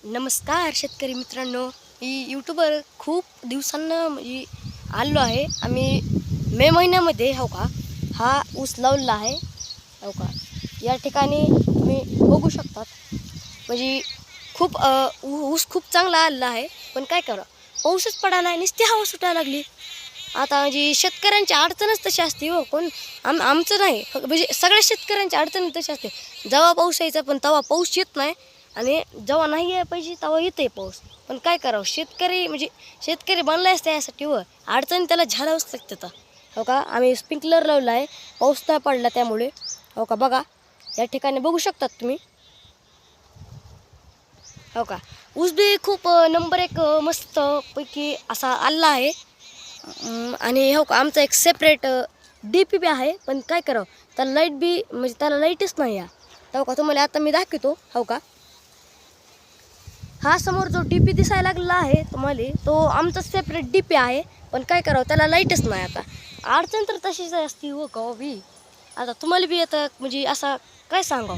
नमस्कार शेतकरी मित्रांनो. मी यूट्यूबर खूप दिवसांना म्हणजे आलो आहे. आम्ही मे महिन्यामध्ये हो का हा ऊस लावलेला आहे. हो का या ठिकाणी तुम्ही बघू शकतात. म्हणजे खूप ऊस खूप चांगला आलेला आहे. पण काय करा, पाऊसच पडा नाही, नुसती हवा सुटायला लागली. आता म्हणजे शेतकऱ्यांची अडचणच तशी असते हो. कोण आमचं नाही, म्हणजे सगळ्या शेतकऱ्यांची अडचण तशी असते. जेव्हा पाऊस यायचा पण तेव्हा पाऊस येत नाही, आणि जेव्हा नाही यायला पाहिजे तेव्हा येते पाऊस. पण काय करावं, शेतकरी म्हणजे शेतकरी बनलायच त्यासाठी व अडचणी त्याला झाडावंच लागतं. हो का आम्ही स्प्रिंकलर लावला आहे, पाऊस नाही पडला त्यामुळे. हो का बघा, या ठिकाणी बघू शकतात तुम्ही. हो का ऊस बी खूप नंबर एक मस्त पैकी असा आला आहे. आणि हो का आमचा एक सेपरेट DP बी आहे. पण काय करावं, त्याला लाईट बी म्हणजे त्याला लाईटच नाही या. हो का तुम्हाला आता मी दाखवतो. हो का हा समोर जो DP दिसायला लागलेला आहे तुम्हाला, तो आमचा सेपरेट DP आहे. पण काय करावं, त्याला लाईटच नाही. आता अडचण तर तशीच असती हो का हो बी. आता तुम्हाला बी आता म्हणजे असा काय सांगावं.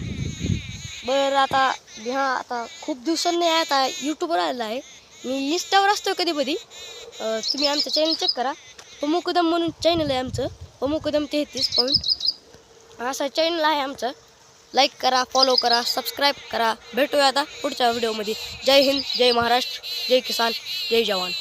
बरं आता आता खूप दिवसांनी आहे, आता यूट्यूबवर आलेला आहे. मी इंस्टावर असतो कधी कधी. तुम्ही आमचं चॅनल चेक करा. पमुकदम म्हणून चॅनल आहे आमचं. पमुकदम 33 असा चॅनल आहे आमचं. लाईक करा, फॉलो करा, सबस्क्राईब करा. भेटूया आता पुढच्या व्हिडिओमध्ये. जय हिंद, जय महाराष्ट्र, जय किसान, जय जवान.